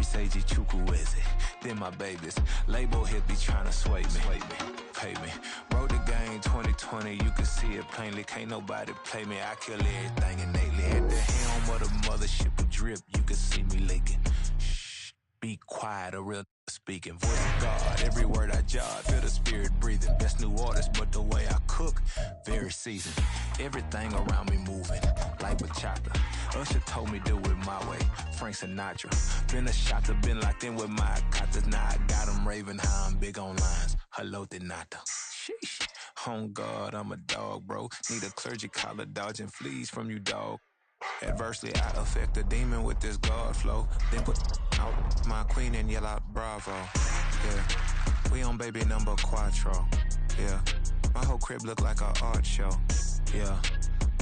Seiji Chukwueze. Then my babies, label hit be trying to sway me, pay me. Wrote the game 2020, you can see it plainly. Can't nobody play me, I kill everything innately. At the helm of the mothership with drip, you can see me leaking. Shh, be quiet, a real speaking. Voice of God, every word I jot, feel the spirit breathing. Best new artist, but the way I cook, very seasoned. Everything around me moving, like bachata. Usher told me do it my way, Frank Sinatra. Been a shotter, been locked in with my katas. Now I got them raving how I'm big on lines. Hello, Denata. Sheesh. On God, I'm a dog, bro. Need a clergy collar, dodging fleas from you, dog. Adversely, I affect a demon with this God flow. Then put out my queen and yell out bravo. Yeah, we on baby number quattro. Yeah, my whole crib look like an art show. Yeah,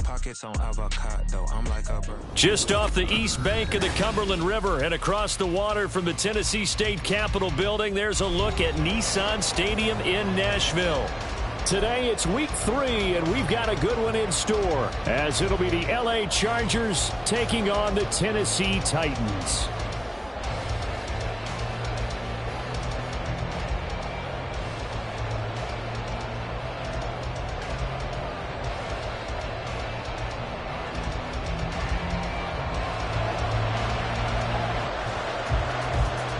pockets on avocado. I'm like a bird. Just off the east bank of the Cumberland River and across the water from the Tennessee State Capitol building, there's a look at Nissan Stadium in Nashville. Today it's week 3, and we've got a good one in store, as it'll be the LA Chargers taking on the Tennessee Titans.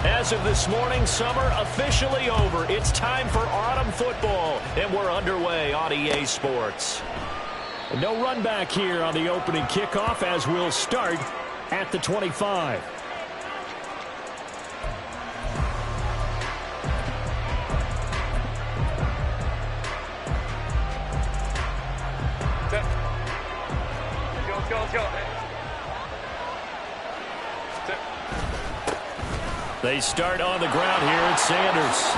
As of this morning, summer officially over. It's time for autumn football, and we're underway on EA Sports. No run back here on the opening kickoff, as we'll start at the 25. Go. They start on the ground here at Sanders.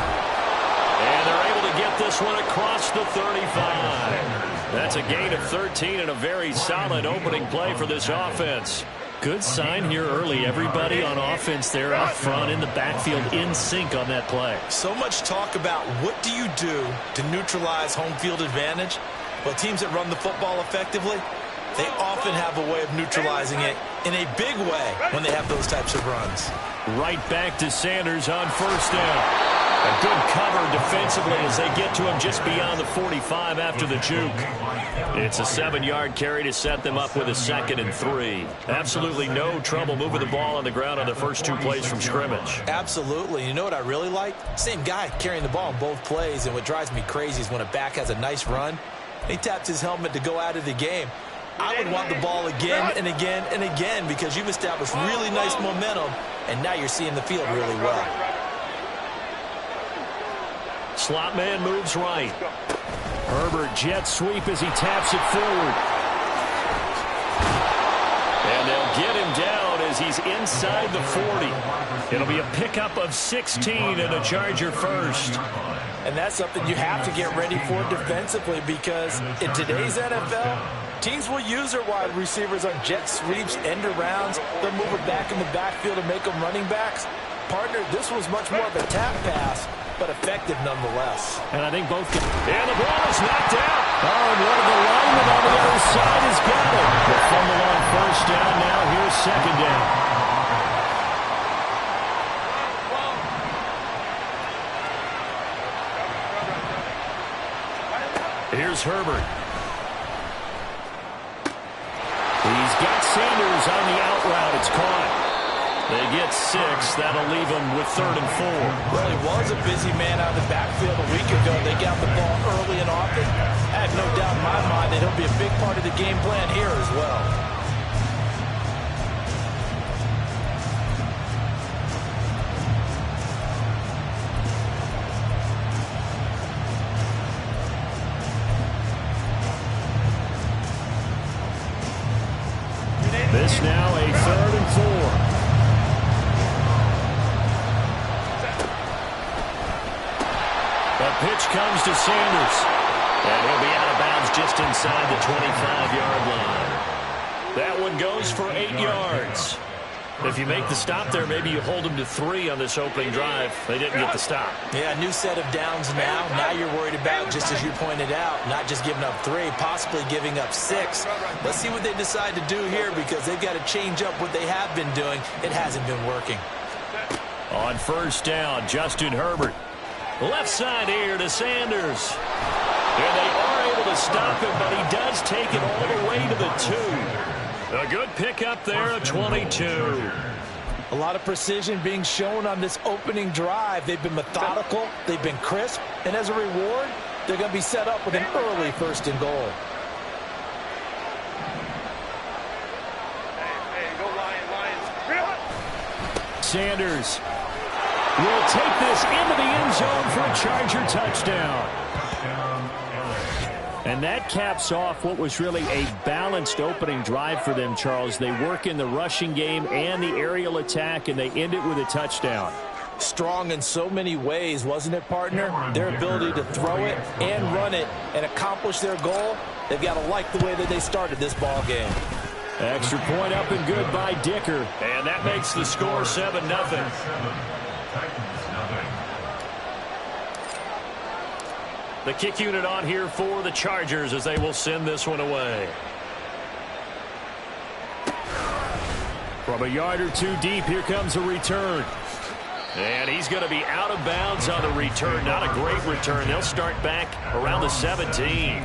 And they're able to get this one across the 35. That's a gain of 13 and a very solid opening play for this offense. Good sign here early. Everybody on offense there up front in the backfield in sync on that play. So much talk about what do you do to neutralize home field advantage? Well, teams that run the football effectively, they often have a way of neutralizing it in a big way when they have those types of runs. Right back to Sanders on first down. A good cover defensively as they get to him just beyond the 45 after the juke. It's a 7-yard carry to set them up with a 2nd and 3. Absolutely no trouble moving the ball on the ground on the first 2 plays from scrimmage. Absolutely. You know what I really like? Same guy carrying the ball in both plays, and what drives me crazy is when a back has a nice run, he taps his helmet to go out of the game. I would want the ball again and again and again because you've established really nice momentum, and now you're seeing the field really well. Slot man moves right. Herbert jet sweep as he taps it forward. And they'll get him down as he's inside the 40. It'll be a pickup of 16 and a Charger first. And that's something you have to get ready for defensively because in today's NFL, teams will use their wide receivers on jet sweeps, end arounds. They'll move it back in the backfield and make them running backs. Partner, this was much more of a tap pass, but effective nonetheless. And I think both and the ball is knocked out. Oh, and one of the linemen on the other side has got it. The fumble on first down. Now here's 2nd down. Here's Herbert. He's got Sanders on the out route. It's caught. They get 6. That'll leave them with 3rd and 4. Well, he was a busy man out of the backfield a week ago. They got the ball early and often. I have no doubt in my mind that he'll be a big part of the game plan here as well. This now a 3rd and 4. The pitch comes to Sanders. And he'll be out of bounds just inside the 25-yard line. That one goes for 8 yards. If you make the stop there, maybe you hold them to 3 on this opening drive. They didn't get the stop. Yeah, a new set of downs now. Now you're worried about, just as you pointed out, not just giving up 3, possibly giving up 6. Let's see what they decide to do here because they've got to change up what they have been doing. It hasn't been working. On first down, Justin Herbert. Left side here to Sanders. And they are able to stop him, but he does take it all the way to the 2. A good pickup there at 22. A lot of precision being shown on this opening drive. They've been methodical, they've been crisp, and as a reward, they're going to be set up with an early 1st and goal. Sanders will take this into the end zone for a Charger touchdown. And that caps off what was really a balanced opening drive for them, Charles. They work in the rushing game and the aerial attack, and they end it with a touchdown. Strong in so many ways, wasn't it, partner? Their ability to throw it and run it and accomplish their goal, they've got to like the way that they started this ball game. Extra point up and good by Dicker. And that makes the score 7-0. The kick unit on here for the Chargers as they will send this one away. From a yard or two deep, here comes a return. And he's going to be out of bounds on the return. Not a great return. They'll start back around the 17.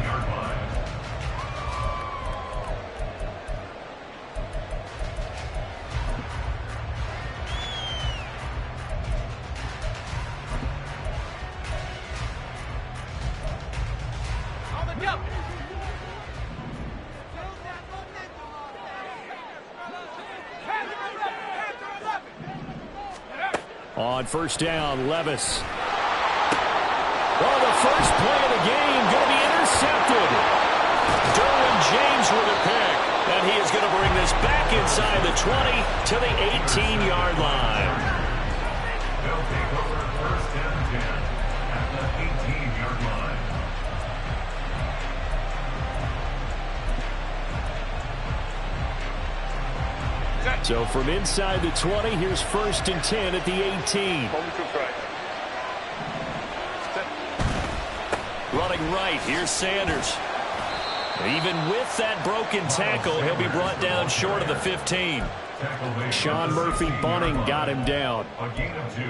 On first down, Levis. Oh, the first play of the game going to be intercepted. Derwin James with a pick. And he is going to bring this back inside the 20 to the 18-yard line. They'll take over first and 10 at the 18-yard line. So from inside the 20, here's first and 10 at the 18. Running right, here's Sanders. Even with that broken tackle, he'll be brought down short of the 15. Sean Murphy-Bunting got him down.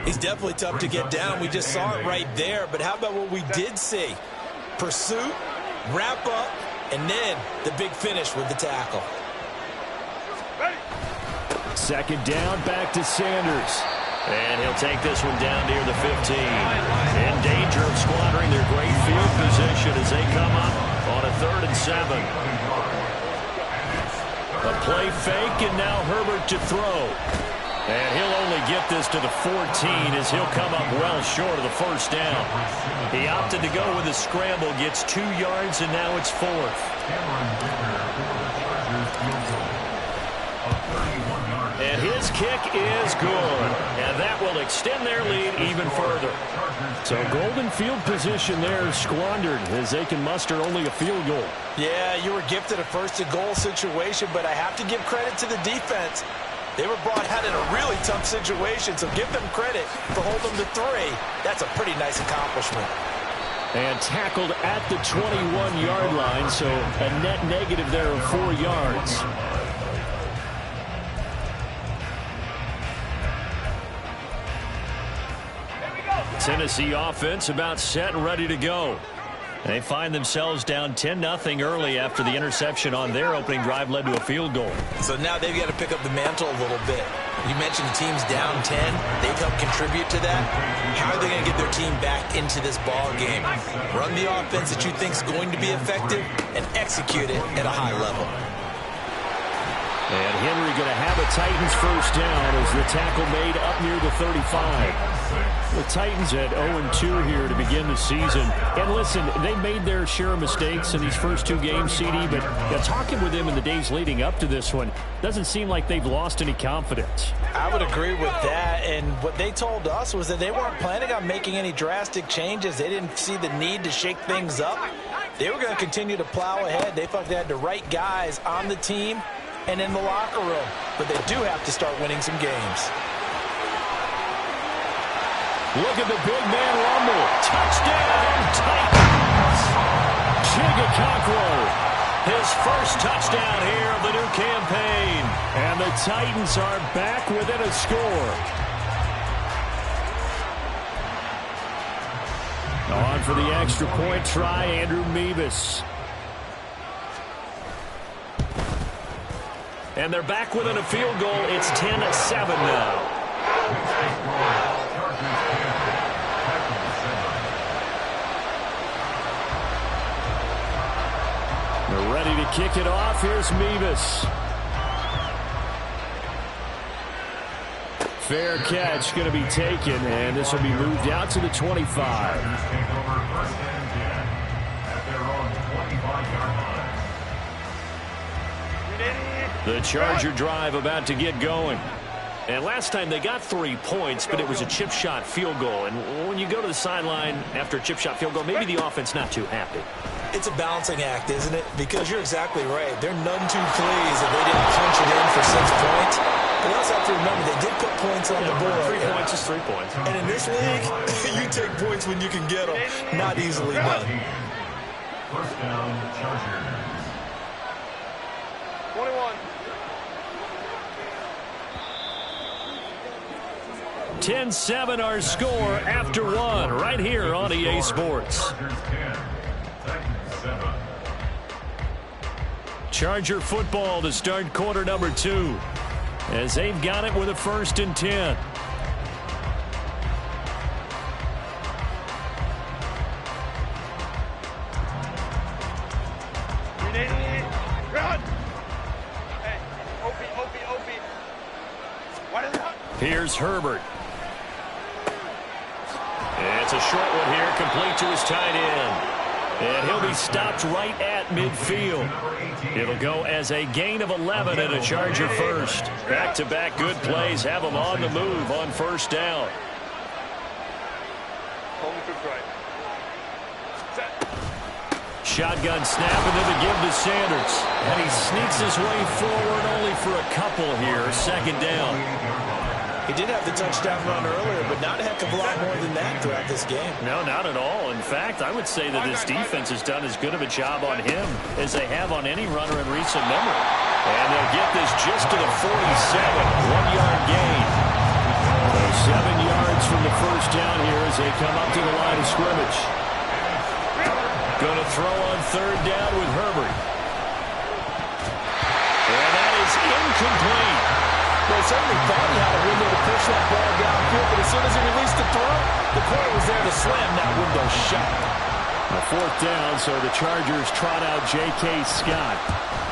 He's definitely tough to get down. We just saw it right there. But how about what we did see? Pursuit, wrap up, and then the big finish with the tackle. Second down, back to Sanders. And he'll take this one down near the 15. In danger of squandering their great field position as they come up on a 3rd and 7. A play fake, and now Herbert to throw. And he'll only get this to the 14 as he'll come up well short of the first down. He opted to go with a scramble, gets 2 yards, and now it's 4th. And his kick is good. And that will extend their lead even further. So golden field position there squandered as they can muster only a field goal. Yeah, you were gifted a 1st and goal situation, but I have to give credit to the defense. They were brought out in a really tough situation, so give them credit for holding them to 3. That's a pretty nice accomplishment. And tackled at the 21-yard line, so a net negative there of 4 yards. Tennessee offense about set and ready to go. They find themselves down 10-0 early after the interception on their opening drive led to a field goal. So now they've got to pick up the mantle a little bit. You mentioned the team's down 10. They've helped contribute to that. How are they going to get their team back into this ball game? Run the offense that you think is going to be effective and execute it at a high level. And Henry going to have a Titans first down as the tackle made up near the 35. The Titans at 0-2 here to begin the season. And listen, they made their share of mistakes in these first 2 games, CD, but talking with them in the days leading up to this one, doesn't seem like they've lost any confidence. I would agree with that, and what they told us was that they weren't planning on making any drastic changes. They didn't see the need to shake things up. They were going to continue to plow ahead. They felt they had the right guys on the team and in the locker room, but they do have to start winning some games. Look at the big man rumble. Touchdown, Titans. Chigakonkwo, his first touchdown here of the new campaign. And the Titans are back within a score. for the extra point try, Andrew Mevis. And they're back within a field goal. It's 10-7 now. They're ready to kick it off. Here's Mevis. Fair catch going to be taken, and this will be moved out to the 25. The Charger drive about to get going. And last time they got 3 points, but it was a chip shot field goal. And when you go to the sideline after a chip shot field goal, maybe the offense not too happy. It's a balancing act, isn't it? Because you're exactly right. They're none too pleased that they didn't punch it in for 6 points. But you also have to remember, they did put points on the board. 3 points is 3 points. And in this league, you take points when you can get them. Not easily done. First down, Chargers. 21. 10-7 our score after 1 right here on EA Sports. Charger football to start quarter number 2 as they've got it with a 1st and 10. Run! Hey, Opie. What is that? Here's Herbert. It's a short one here, complete to his tight end. And he'll be stopped right at midfield. It'll go as a gain of 11 and a Charger first. Back-to-back good plays have them on the move on 1st down. Shotgun snap and then the give to Sanders. And he sneaks his way forward only for a couple here. 2nd down. He did have the touchdown run earlier, but not a heck of a lot more than that throughout this game. No, not at all. In fact, I would say that this defense has done as good of a job on him as they have on any runner in recent memory. And they'll get this just to the 47. 1-yard gain. So 7 yards from the 1st down here as they come up to the line of scrimmage. Going to throw on 3rd down with Herbert. And that is incomplete. Well, certainly thought he had a window to push that ball downfield, but as soon as he released the throw, the corner was there to slam that window shut. A 4th down, so the Chargers trot out J.K. Scott.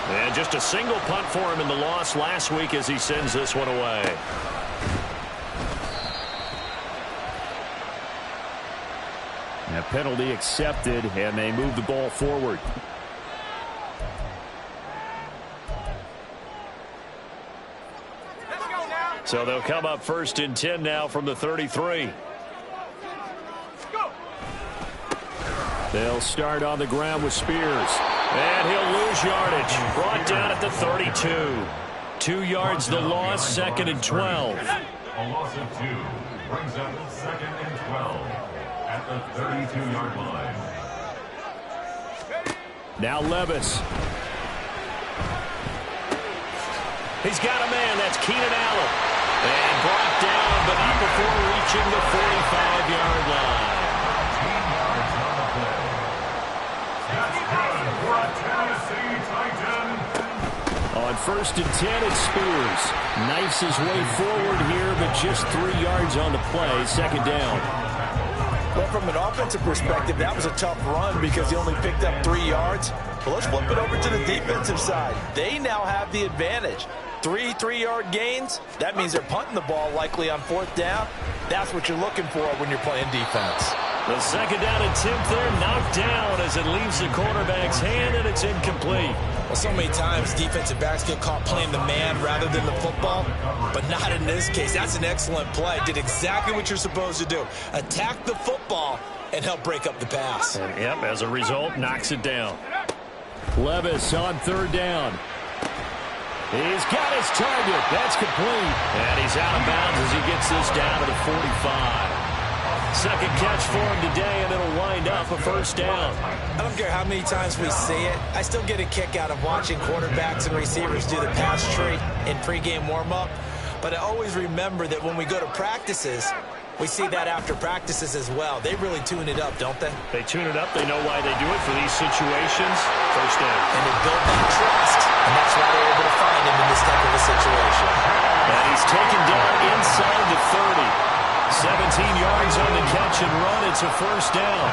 And just a single punt for him in the loss last week as he sends this one away. A penalty accepted, and they move the ball forward. So they'll come up 1st and 10 now from the 33. They'll start on the ground with Spears. And he'll lose yardage. Brought down at the 32. 2 yards the loss, 2nd and 12. A loss of 2 brings up 2nd and 12 at the 32-yard line. Now Levis. He's got a man. That's Keenan Allen. And brought down, but not before reaching the 45-yard line. On 1st and 10, it's Spears. Knifes his way forward here, but just 3 yards on the play. 2nd down. Well, from an offensive perspective, that was a tough run because he only picked up 3 yards. But let's flip it over to the defensive side. They now have the advantage. 3 3-yard gains, that means they're punting the ball likely on 4th down. That's what you're looking for when you're playing defense. The 2nd down attempt there knocked down as it leaves the quarterback's hand, and it's incomplete. Well, so many times defensive backs get caught playing the man rather than the football, but not in this case. That's an excellent play. Did exactly what you're supposed to do. Attack the football and help break up the pass. And, yep, as a result, knocks it down. Levis on 3rd down. He's got his target. That's complete. And he's out of bounds as he gets this down to the 45. 2nd catch for him today, and it'll wind up a 1st down. I don't care how many times we see it. I still get a kick out of watching quarterbacks and receivers do the pass tree in pregame warm-up. But I always remember that when we go to practices, We see that after practices as well. They really tune it up, don't they? They tune it up. They know why they do it for these situations. First down. And they build that trust, and that's why they're able to find him in this type of a situation. And he's taken down inside the 30. 17 yards on the catch and run. It's a first down.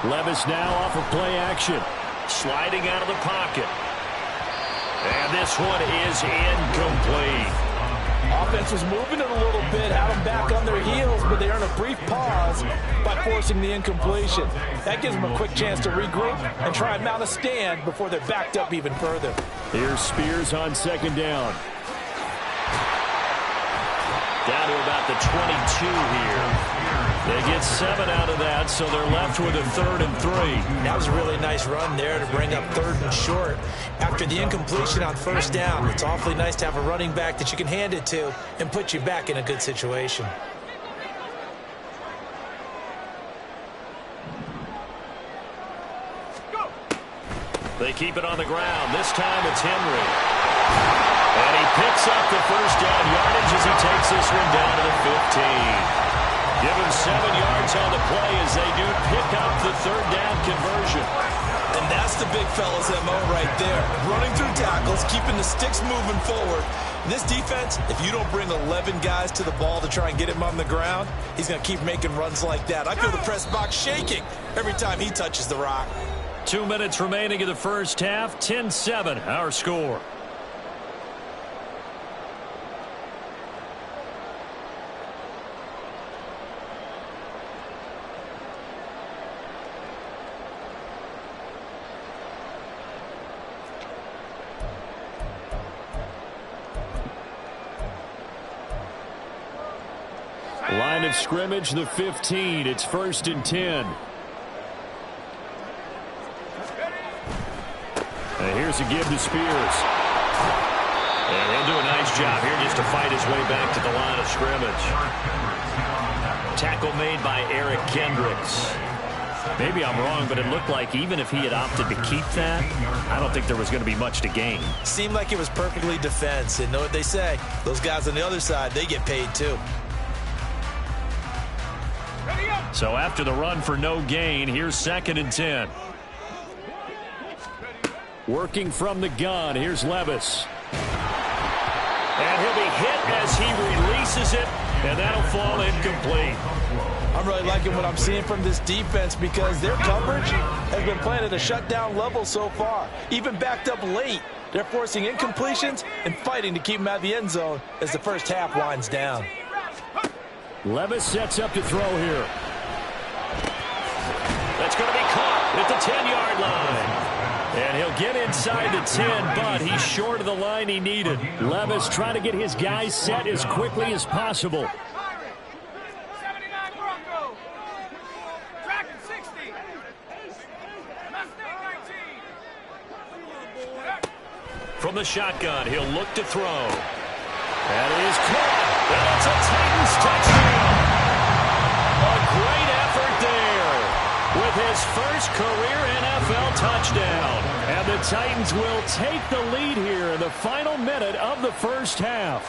Levis now off of play action. Sliding out of the pocket. And this one is incomplete. Offense was moving it a little bit, had them back on their heels, but they earn a brief pause by forcing the incompletion. That gives them a quick chance to regroup and try and mount a stand before they're backed up even further. Here's Spears on second down. Down to about the 22 here. They get 7 out of that, so they're left with a 3rd and 3. That was a really nice run there to bring up 3rd and short. After the incompletion on first down, it's awfully nice to have a running back that you can hand it to and put you back in a good situation. They keep it on the ground. This time it's Henry. And he picks up the first down yardage as he takes this one down to the 15. Give him 7 yards on the play as they do pick up the 3rd down conversion. And that's the big fella's MO right there. Running through tackles, keeping the sticks moving forward. This defense, if you don't bring 11 guys to the ball to try and get him on the ground, he's going to keep making runs like that. I feel the press box shaking every time he touches the rock. 2 minutes remaining in the first half. 10-7, our score. Line of scrimmage, the 15. It's 1st and 10. And here's a give to Spears. And he'll do a nice job here just to fight his way back to the line of scrimmage. Tackle made by Eric Kendricks. Maybe I'm wrong, but it looked like even if he had opted to keep that, I don't think there was going to be much to gain. Seemed like it was perfectly defense. And know what they say? Those guys on the other side, they get paid too. So after the run for no gain, here's 2nd and 10. Working from the gun, here's Levis. And he'll be hit as he releases it, and that'll fall incomplete. I'm really liking what I'm seeing from this defense because their coverage has been playing at a shutdown level so far. Even backed up late, they're forcing incompletions and fighting to keep them out of the end zone as the first half winds down. Levis sets up to throw here. That's going to be caught at the 10-yard line. And he'll get inside the 10, but he's short of the line he needed. Levis trying to get his guys set as quickly as possible. From the shotgun, he'll look to throw. That is caught. And it's a Titans touchdown. A great effort there with his first career NFL touchdown. And the Titans will take the lead here in the final minute of the first half.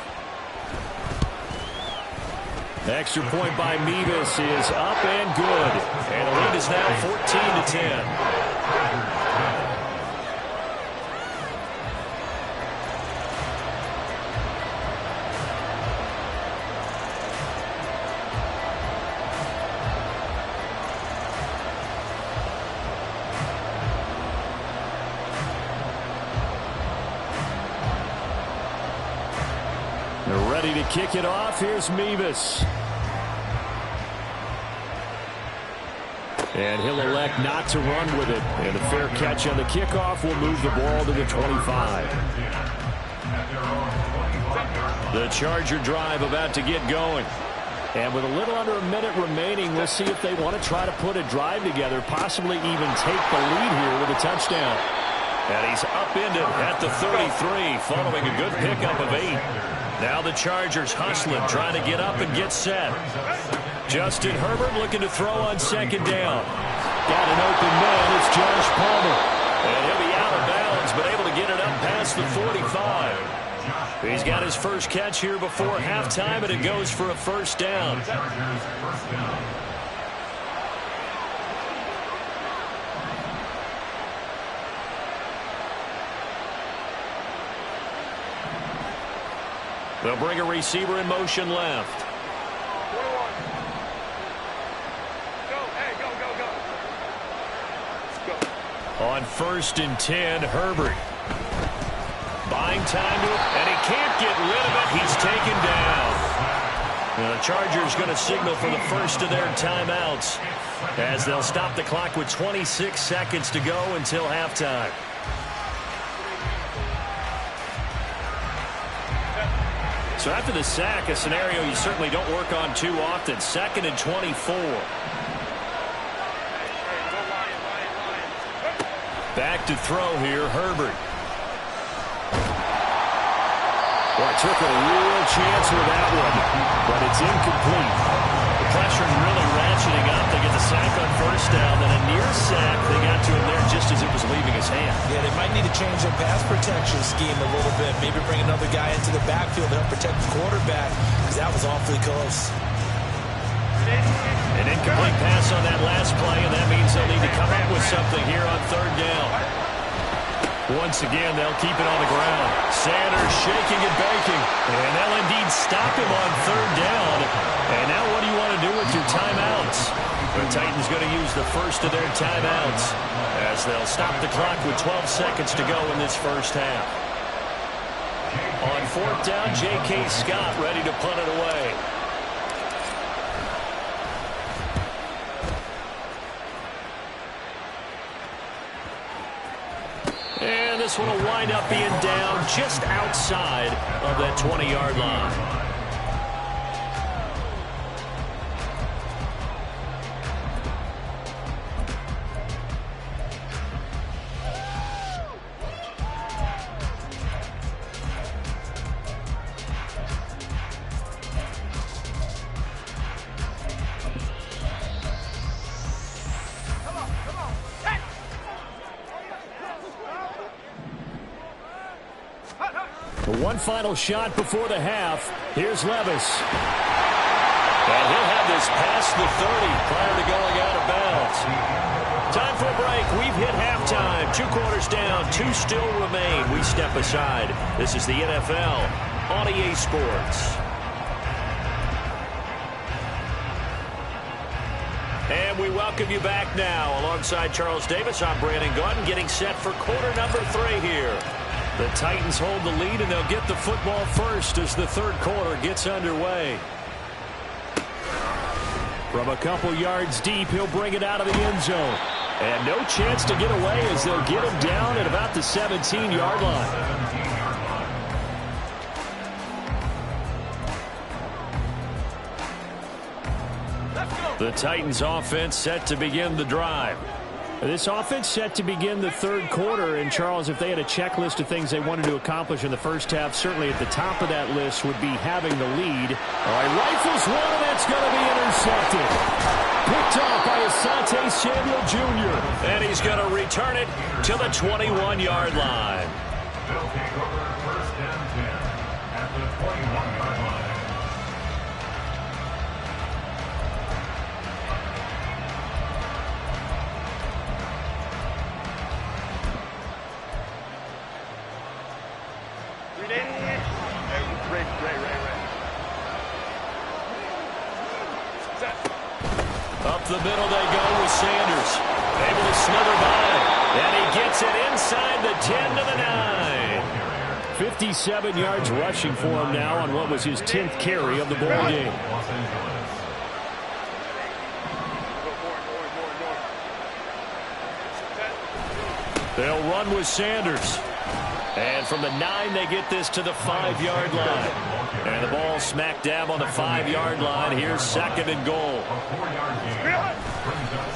Extra point by Mevis is up and good. And the lead is now 14-10. They're ready to kick it off. Here's Mevis. And he'll elect not to run with it. And a fair catch on the kickoff will move the ball to the 25. The Charger drive about to get going. And with a little under a minute remaining, we'll see if they want to try to put a drive together, possibly even take the lead here with a touchdown. And he's upended at the 33, following a good pickup of 8. Now the Chargers hustling, trying to get up and get set. Justin Herbert looking to throw on second down. Got an open man. It's Josh Palmer. And he'll be out of bounds, but able to get it up past the 45. He's got his first catch here before halftime, and it goes for a first down. Chargers first down. They'll bring a receiver in motion left. On 1st and 10, Herbert. Buying time to it, and he can't get rid of it. He's taken down. And the Chargers going to signal for the first of their timeouts as they'll stop the clock with 26 seconds to go until halftime. So after the sack, a scenario you certainly don't work on too often. 2nd and 24. Back to throw here, Herbert. Boy, took a real chance with that one, but it's incomplete. The pressure's really ratcheting up. They get the sack on 1st down, then a near sack. They got to him there just as it was leaving his hand. Yeah, they might need to change their pass protection scheme a little bit. Maybe bring another guy into the backfield to help protect the quarterback, because that was awfully close. An incomplete pass on that last play, and that means they'll need to come up with something here on 3rd down. Once again, they'll keep it on the ground. Sanders shaking and baking, and they'll indeed stop him on 3rd down. And now what do you want to do with your timeouts? The Titans going to use the first of their timeouts as they'll stop the clock with 12 seconds to go in this first half. On 4th down, J.K. Scott ready to punt it away. And this one will wind up being down just outside of that 20-yard line. One final shot before the half. Here's Levis. And he'll have this past the 30 prior to going out of bounds. Time for a break. We've hit halftime. 2 quarters down. 2 still remain. We step aside. This is the NFL on EA Sports. And we welcome you back now. Alongside Charles Davis, I'm Brandon Gaudin, getting set for quarter number 3 here. The Titans hold the lead, and they'll get the football first as the 3rd quarter gets underway. From a couple yards deep, he'll bring it out of the end zone. And no chance to get away as they'll get him down at about the 17-yard line. The Titans offense set to begin the drive. This offense set to begin the 3rd quarter, and Charles, if they had a checklist of things they wanted to accomplish in the first half, certainly at the top of that list would be having the lead. All right, rifles one, and that's going to be intercepted. Picked off by Asante Samuel Jr., and he's going to return it to the 21-yard line. They'll take over 1st and 10 at the 21-yard line. Up the middle they go with Sanders. Able to slither by. And he gets it inside the 10 to the 9. 57 yards rushing for him now on what was his 10th carry of the ball game. They'll run with Sanders. And from the 9, they get this to the 5-yard line. And the ball smack dab on the 5-yard line. Here's 2nd and goal.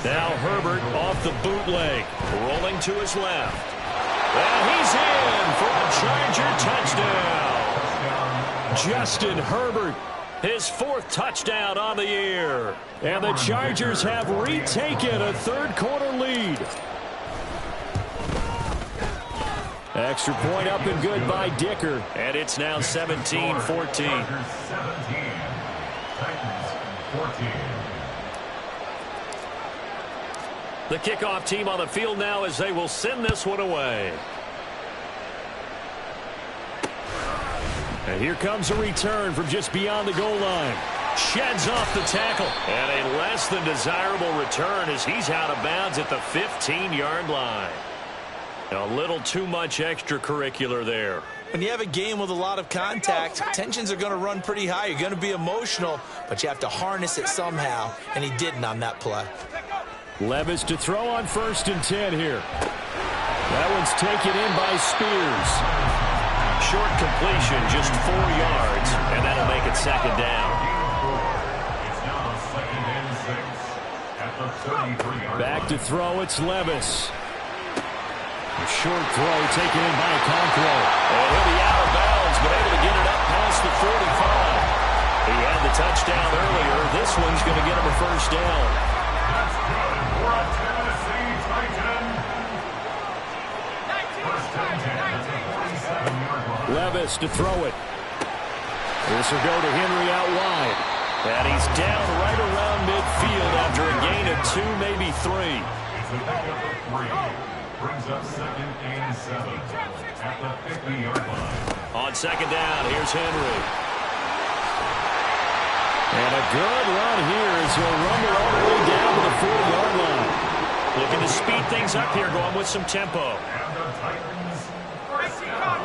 Now Herbert off the bootleg, rolling to his left. And he's in for a Charger touchdown. Justin Herbert, his 4th touchdown on the year. And the Chargers have retaken a 3rd quarter lead. Extra point up and good by Dicker. And it's now 17-14. 17. Titans 14. The kickoff team on the field now as they will send this one away. And here comes a return from just beyond the goal line. Sheds off the tackle. And a less than desirable return as he's out of bounds at the 15-yard line. A little too much extracurricular there. When you have a game with a lot of contact, tensions are going to run pretty high. You're going to be emotional, but you have to harness it somehow, and he didn't on that play. Levis to throw on 1st and 10 here. That one's taken in by Spears. Short completion, just 4 yards, and that'll make it 2nd down. It's now 2nd and 6 at the 33-yard line. Back to throw, it's Levis. A short throw taken in by Conquo. And he'll be out of bounds, but able to get it up past the 45. He had the touchdown earlier. This one's going to get him a 1st down. That's good for a Tennessee Titan. 1st and 10 at the 47-yard line. Levis to throw it. This will go to Henry out wide. And he's down right around midfield after a gain of 2, maybe 3. It's a pickup of 3. Brings up 2nd and 7 at the 50-yard line. On 2nd down, here's Henry. And a good run here as he'll rumble all the way down to the 40-yard line. Looking to speed things up here, going with some tempo. And the Titans first down.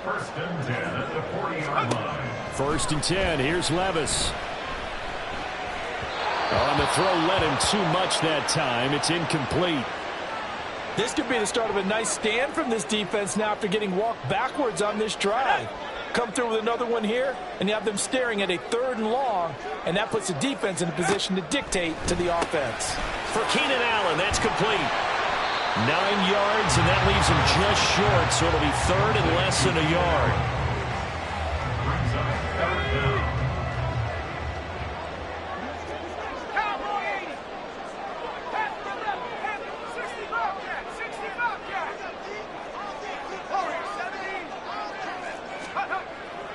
1st and 10 at the 40-yard line. 1st and 10, here's Levis. On the throw, led him too much that time. It's incomplete. This could be the start of a nice stand from this defense now after getting walked backwards on this drive. Come through with another one here, and you have them staring at a 3rd and long, and that puts the defense in a position to dictate to the offense. For Keenan Allen, that's complete. 9 yards, and that leaves him just short, so it'll be 3rd and less than a yard. Brings up 3rd down.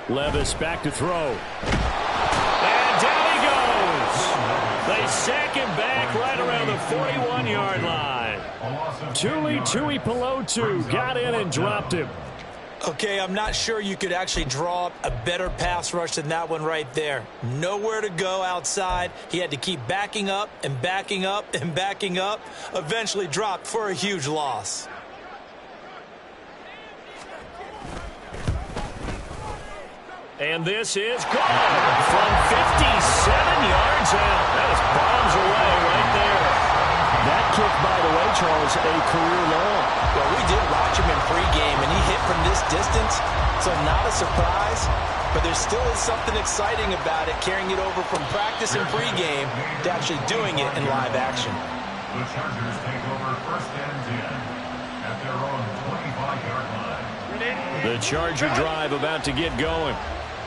Levis back to throw. And down he goes. They sack him back right around the 41-yard line. Tui Pelotu got in and dropped him. Okay, I'm not sure you could actually draw up a better pass rush than that one right there. Nowhere to go outside. He had to keep backing up and backing up and backing up. Eventually dropped for a huge loss. And this is gone from 57 yards out. That is bombs away right there. That kick, by the way, Charles, a career long. Well, we did watch him in pregame, and he hit from this distance, so not a surprise. But there still is something exciting about it, carrying it over from practice and pregame to actually doing it in live action. The Chargers take over 1st and 10 at their own 25-yard line. The Charger drive about to get going.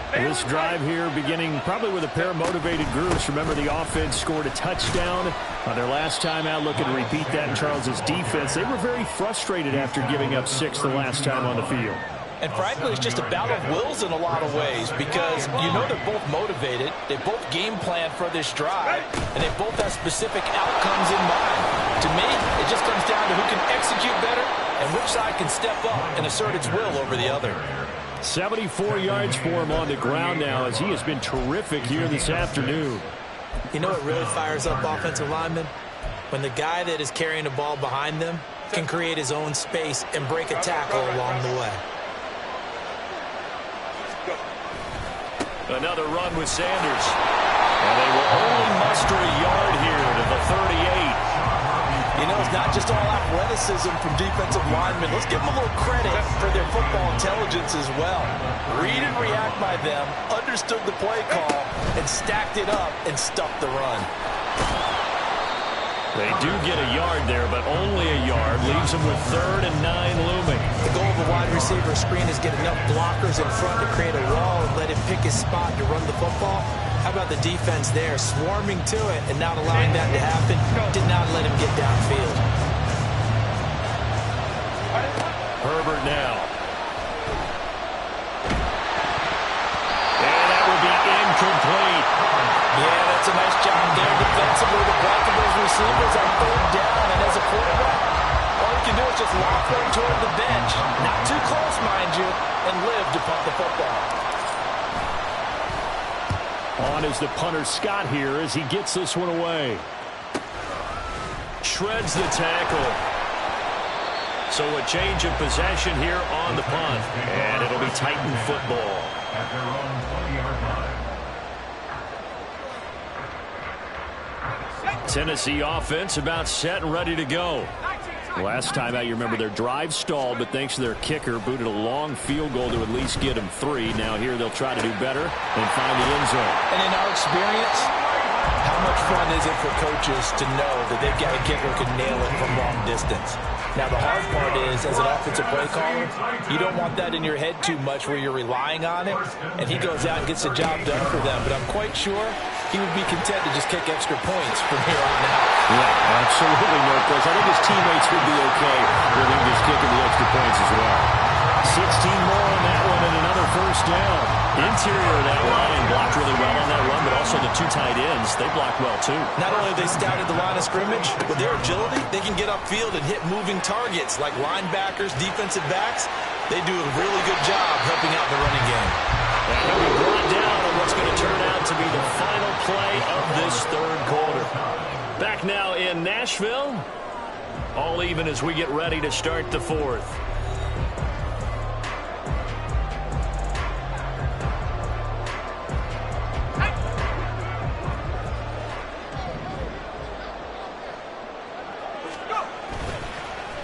This drive here beginning probably with a pair of motivated groups. Remember, the offense scored a touchdown on their last time out. Looking to repeat that in Charles's defense. They were very frustrated after giving up 6 the last time on the field. And frankly, it's just a battle of wills in a lot of ways because you know they're both motivated. They both game plan for this drive, and they both have specific outcomes in mind. To me, it just comes down to who can execute better and which side can step up and assert its will over the other. 74 yards for him on the ground now as he has been terrific here this afternoon. You know what really fires up offensive linemen? When the guy that is carrying the ball behind them can create his own space and break a tackle along the way. Another run with Sanders. And they will only muster a yard here to the 38. You know, it's not just all athleticism from defensive linemen. Let's give them a little credit for their football intelligence as well. Read and react by them, understood the play call, and stacked it up and stuffed the run. They do get a yard there, but only a yard. Leaves them with 3rd and 9 looming. The goal of a wide receiver screen is get enough blockers in front to create a wall and let him pick his spot to run the football. How about the defense there, swarming to it and not allowing that to happen? Did not let him get downfield. recovered now. And that would be incomplete. Yeah, that's a nice job there defensively to block those receivers on third down. And as a quarterback, all you can do is just lock them toward the bench. Not too close, mind you, and live to punt the football. On is the punter Scott here as he gets this one away. Shreds the tackle. So a change of possession here on the punt. And it'll be Titan football. At their own 20-yard line. Tennessee offense about set and ready to go. Last time out, you remember their drive stalled, but thanks to their kicker, booted a long field goal to at least get them 3. Now here they'll try to do better and find the end zone. And in our experience, how much fun is it for coaches to know that they've got a kicker who can nail it from long distance? Now, the hard part is, as an offensive play caller, you don't want that in your head too much where you're relying on it, and he goes out and gets the job done for them. But I'm quite sure he would be content to just kick extra points from here on out. Yeah, absolutely, no question. I think his teammates would be okay with him just kicking the extra points as well. 16 more on that one and another first down. Interior of that line blocked really well on that run, but also the 2 tight ends, they blocked well too. Not only have they scouted the line of scrimmage, with their agility, they can get upfield and hit moving targets like linebackers, defensive backs. They do a really good job helping out the running game. And he'll be brought down on what's going to turn out to be the final play of this third quarter. Back now in Nashville. All even as we get ready to start the fourth.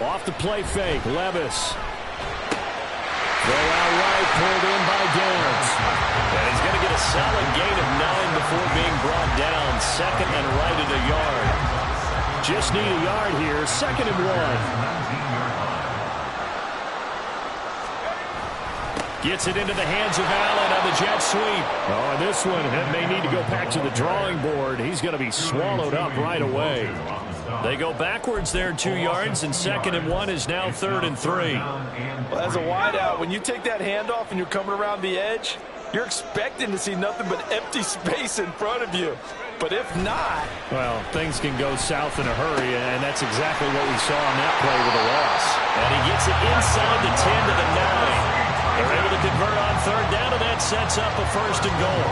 Off the play fake, Levis. Throw out right, pulled in by Downs. And he's going to get a solid gain of 9 before being brought down. Second and right at a yard. Just need a yard here. 2nd and 1. Gets it into the hands of Allen on the jet sweep. Oh, and this one may need to go back to the drawing board. He's going to be swallowed up right away. They go backwards there 2 yards, and 2nd and 1 is now 3rd and 3. Well, as a wideout, when you take that handoff and you're coming around the edge, you're expecting to see nothing but empty space in front of you. But if not... Well, things can go south in a hurry, and that's exactly what we saw on that play with a loss. And he gets it inside the 10 to the 9. They're able to convert on 3rd down, and that sets up a 1st and goal.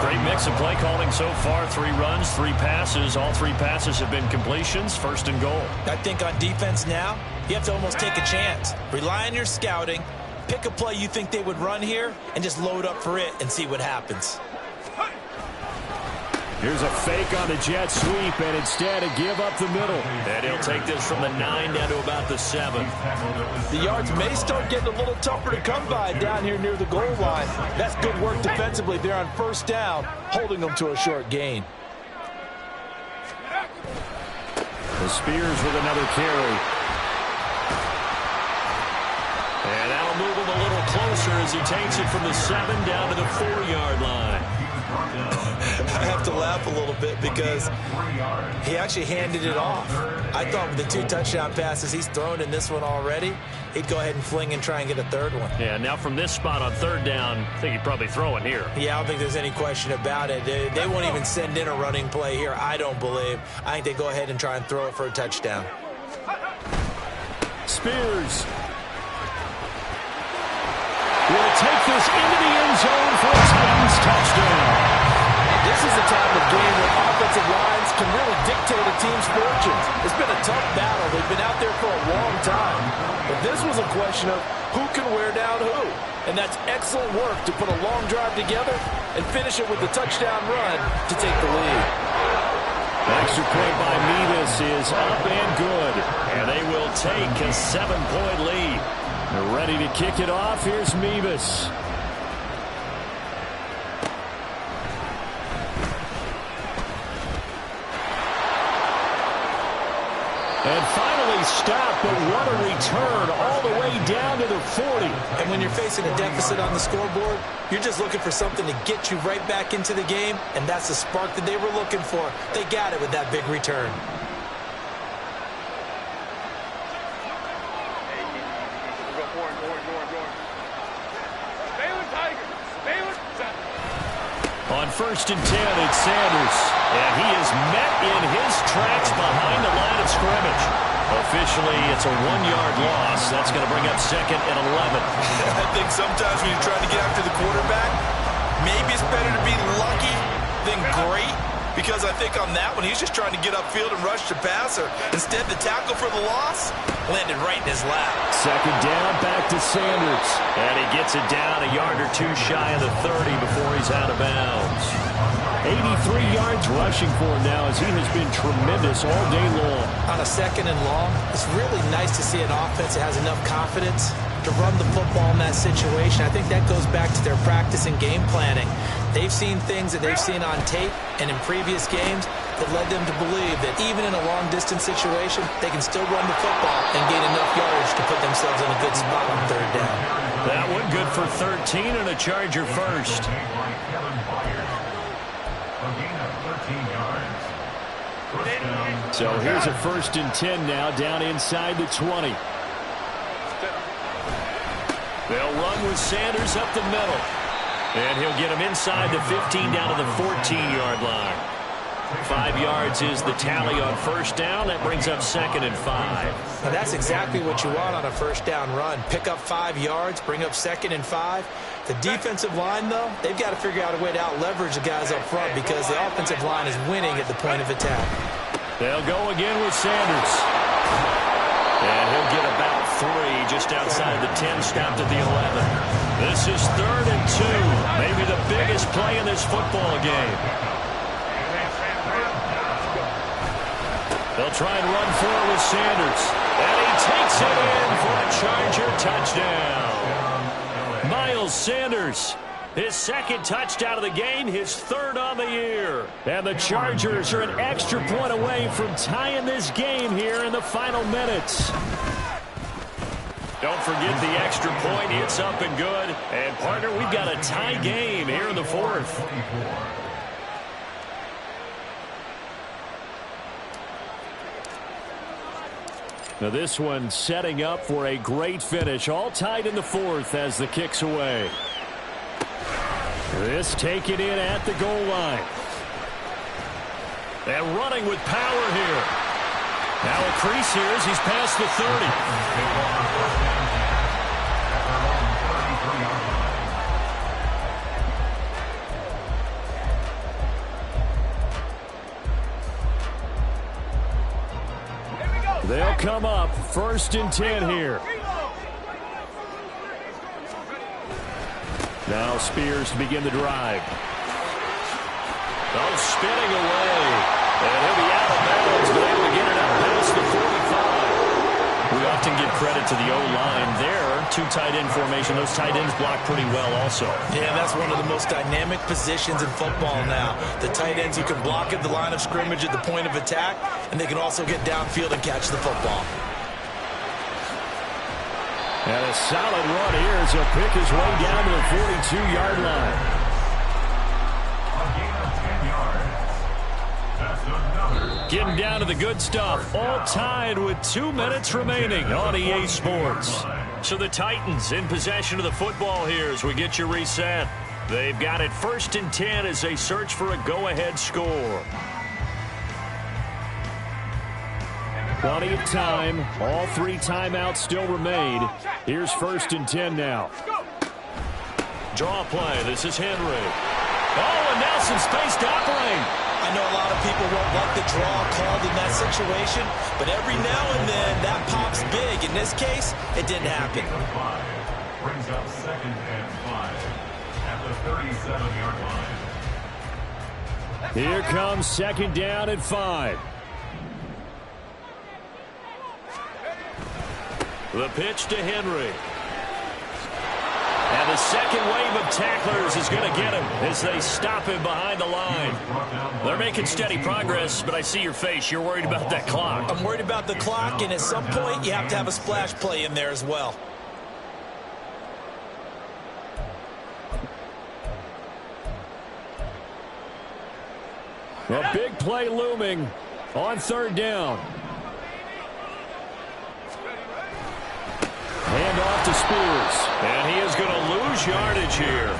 Great mix of play calling so far. 3 runs, 3 passes. All 3 passes have been completions. 1st and goal. I think on defense now, you have to almost take a chance. Rely on your scouting. Pick a play you think they would run here and just load up for it and see what happens. Here's a fake on the jet sweep, and instead a give up the middle. And he'll take this from the 9 down to about the 7. The yards may start getting a little tougher to come by down here near the goal line. That's good work defensively there on 1st down, holding them to a short gain. The Spears with another carry. And that'll move him a little closer as he takes it from the 7 down to the 4-yard line. I have to laugh a little bit because he actually handed it off. I thought with the 2 touchdown passes he's thrown in this one already, he'd go ahead and fling and try and get a 3rd one. Yeah, now from this spot on 3rd down, I think he'd probably throw it here. Yeah, I don't think there's any question about it. They won't even send in a running play here, I don't believe. I think they go ahead and try and throw it for a touchdown. Spears will take this into the end zone for a Titans touchdown. This is a type of game where offensive lines can really dictate a team's fortunes. It's been a tough battle. They've been out there for a long time. But this was a question of who can wear down who. And that's excellent work to put a long drive together and finish it with the touchdown run to take the lead. Extra point by Mevis is up and good. And they will take a 7-point lead. They're ready to kick it off. Here's Mevis. And finally stopped, but what a return all the way down to the 40. And when you're facing a deficit on the scoreboard, you're just looking for something to get you right back into the game, and that's the spark that they were looking for. They got it with that big return. Hey, you go for On 1st and 10, it's Sanders. And he is met in his tracks behind the line of scrimmage. Officially, it's a 1-yard loss. That's going to bring up 2nd and 11. I think sometimes when you're trying to get after the quarterback, maybe it's better to be lucky than great. Because I think on that one, he's just trying to get upfield and rush the passer. Instead, the tackle for the loss landed right in his lap. 2nd down, back to Sanders. And he gets it down a yard or two shy of the 30 before he's out of bounds. 83 yards rushing for him now as he has been tremendous all day long. On a 2nd and long, it's really nice to see an offense that has enough confidence to run the football in that situation. I think that goes back to their practice and game planning. They've seen things that they've seen on tape and in previous games that led them to believe that even in a long-distance situation, they can still run the football and gain enough yardage to put themselves in a good spot on 3rd down. That one good for 13 and a Charger first. So here's a 1st and 10 now, down inside the 20. They'll run with Sanders up the middle. And he'll get him inside the 15 down to the 14-yard line. 5 yards is the tally on 1st down. That brings up 2nd and 5. Now that's exactly what you want on a 1st down run. Pick up 5 yards, bring up 2nd and 5. The defensive line, though, they've got to figure out a way to out-leverage the guys up front because the offensive line is winning at the point of attack. They'll go again with Sanders. And he'll get about 3 just outside the 10, stopped at the 11. This is 3rd and 2, maybe the biggest play in this football game. They'll try and run for it with Sanders. And he takes it in for a Charger touchdown. Miles Sanders, his 2nd touchdown of the game, his 3rd on the year. And the Chargers are an extra point away from tying this game here in the final minutes. Don't forget the extra point. It's up and good. And, partner, we've got a tie game here in the 4th. Now this one setting up for a great finish. All tied in the 4th as the kick's away. This taken in at the goal line. And running with power here. Now a crease here as he's past the 30. They'll come up 1st and 10 here. Now Spears to begin the drive. Oh, spinning away. And he'll be out of bounds, but able to get it out past the 45. We often give credit to the O-line there. 2 tight end formation. Those tight ends block pretty well also. Yeah, that's one of the most dynamic positions in football now. The tight ends who can block at the line of scrimmage at the point of attack, and they can also get downfield and catch the football. And a solid run here as he'll pick his way down to the 42-yard line. Getting down to the good stuff. All tied with 2 minutes remaining on EA Sports. So the Titans in possession of the football here as we get you reset. They've got it 1st and 10 as they search for a go-ahead score. Plenty of time. All 3 timeouts still remain. Here's 1st and 10 now. Draw play. This is Henry. Oh, and now some space to operate. I know a lot of people won't like the draw called in that situation, but every now and then that pops big. In this case, it didn't happen. Brings up 2nd and 5 at the 37-yard line. Here comes 2nd down and 5. The pitch to Henry. And the second wave of tacklers is going to get him as they stop him behind the line. They're making steady progress, but I see your face. You're worried about that clock. I'm worried about the clock, and at some point you have to have a splash play in there as well. A big play looming on 3rd down. Hand off to Spears. And he is going to lose yardage here.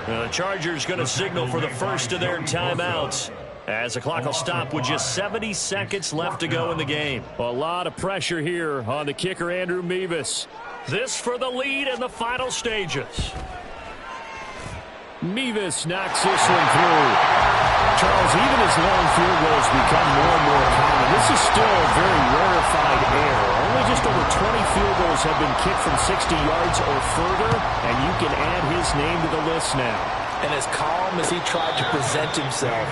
The Chargers going to signal for the first of their timeouts, as the clock will stop with just 70 seconds left to go in the game. A lot of pressure here on the kicker, Andrew Mevis. This for the lead in the final stages. Mevis knocks this one through. Charles, even as long field goals become more and more common, this is still a very rarefied error. Only just over 20 field goals have been kicked from 60 yards or further, and you can add his name to the list now. And as calm as he tried to present himself,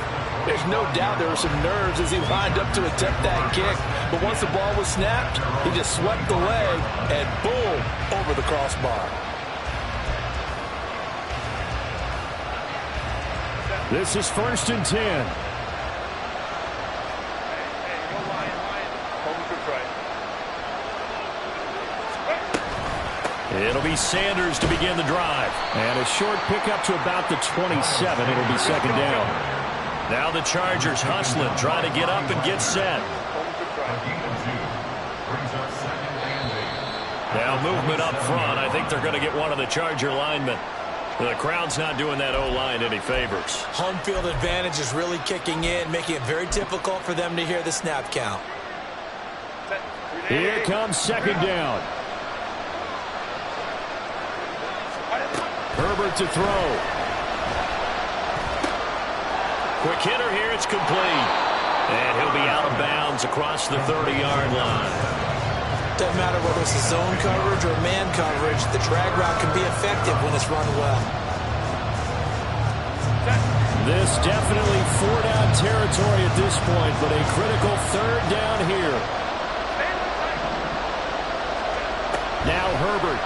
there's no doubt there were some nerves as he lined up to attempt that kick. But once the ball was snapped, he just swept the leg and boom, over the crossbar. This is 1st and 10. Hey, go Lion. Hold the right. It'll be Sanders to begin the drive. And a short pickup to about the 27. It'll be 2nd down. Now the Chargers hustling, trying to get up and get set. Now movement up front. I think they're going to get one of the Charger linemen. The crowd's not doing that O-line any favors. Home field advantage is really kicking in, making it very difficult for them to hear the snap count. Here comes 2nd down. Herbert to throw. Quick hitter here, it's complete. And he'll be out of bounds across the 30-yard line. Doesn't matter whether it's a zone coverage or man coverage, the drag route can be effective when it's run well. This definitely 4-down territory at this point, but a critical 3rd down here. Now Herbert.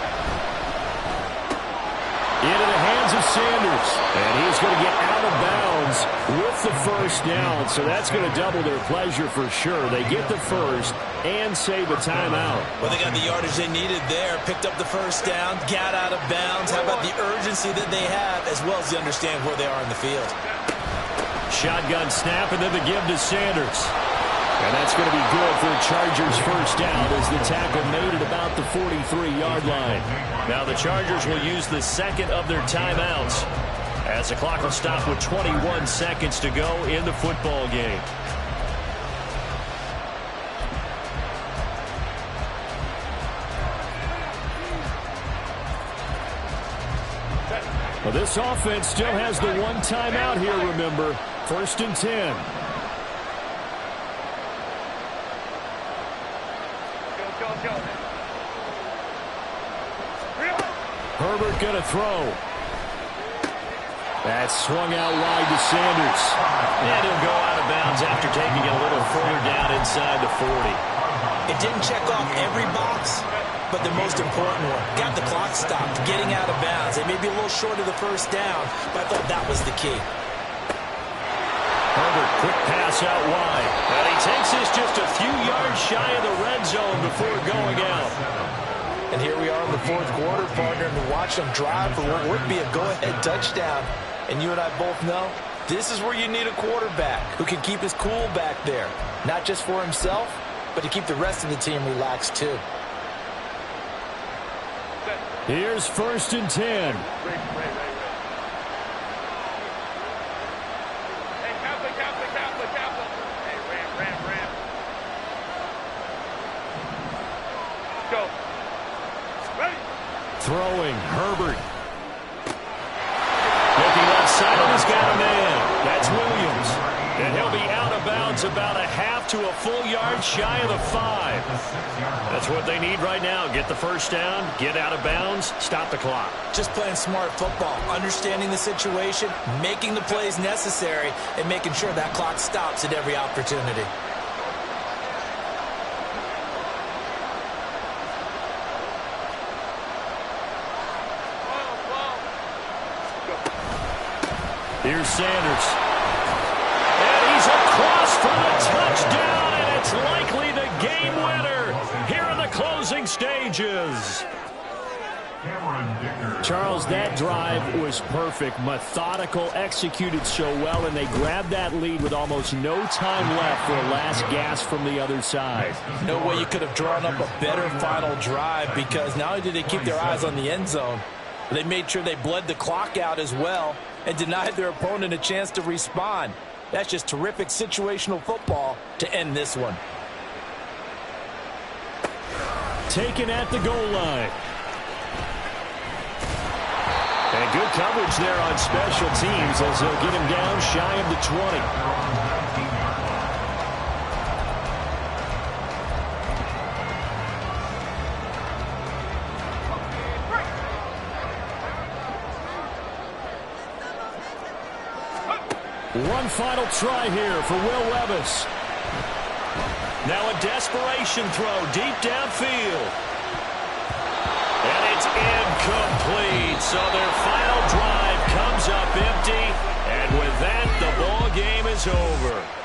Into the hands of Sanders. And he's going to get out of bounds with the 1st down. So that's going to double their pleasure for sure. They get the 1st and save a timeout. Well, they got the yardage they needed there. Picked up the 1st down, got out of bounds. How about the urgency that they have, as well as they understand where they are in the field. Shotgun snap, and then the give to Sanders. And that's going to be good for the Chargers' 1st down as the tackle made it about the 43-yard line. Now the Chargers will use the 2nd of their timeouts as the clock will stop with 21 seconds to go in the football game. Well, this offense still has the 1 timeout here, remember. 1st and 10. Herbert going to throw. That's swung out wide to Sanders. And he'll go out of bounds after taking it a little further down inside the 40. It didn't check off every box, but the most important one. Got the clock stopped, getting out of bounds. It may be a little short of the 1st down, but I thought that was the key. Herbert, quick pass out wide. And he takes this just a few yards shy of the red zone before going out. And here we are in the 4th quarter, partner, and to watch them drive for what would be a go-ahead touchdown. And you and I both know this is where you need a quarterback who can keep his cool back there. Not just for himself, but to keep the rest of the team relaxed too. Here's 1st and 10. Throwing, Herbert. Looking left side, and he's got a man. That's Williams. And he'll be out of bounds about a half to a full yard shy of the 5. That's what they need right now. Get the 1st down, get out of bounds, stop the clock. Just playing smart football, understanding the situation, making the plays necessary, and making sure that clock stops at every opportunity. Here's Sanders. And he's across for the touchdown, and it's likely the game winner here in the closing stages. Charles, that drive was perfect, methodical, executed so well, and they grabbed that lead with almost no time left for a last gasp from the other side. No way you could have drawn up a better final drive, because not only did they keep their eyes on the end zone, They made sure they bled the clock out as well and denied their opponent a chance to respond. That's just terrific situational football to end this one. Taken at the goal line. And good coverage there on special teams as they'll get him down shy of the 20. One final try here for Will Levis. Now a desperation throw deep downfield. And it's incomplete. So their final drive comes up empty. And with that, the ball game is over.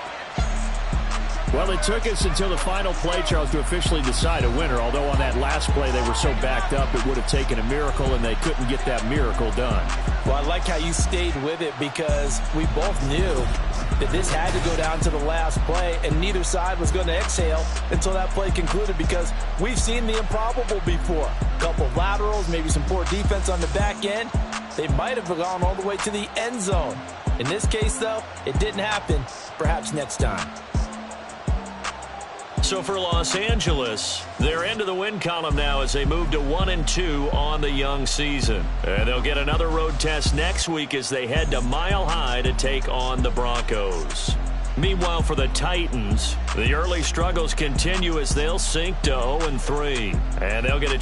Well, it took us until the final play, Charles, to officially decide a winner. Although on that last play they were so backed up, it would have taken a miracle, and they couldn't get that miracle done. Well, I like how you stayed with it because we both knew that this had to go down to the last play, and neither side was going to exhale until that play concluded because we've seen the improbable before. A couple of laterals, maybe some poor defense on the back end. They might have gone all the way to the end zone. In this case, though, it didn't happen. Perhaps next time. So for Los Angeles, they're into the win column now as they move to 1-2 on the young season. And they'll get another road test next week as they head to Mile High to take on the Broncos. Meanwhile, for the Titans, the early struggles continue as they'll sink to 0-3. And they'll get a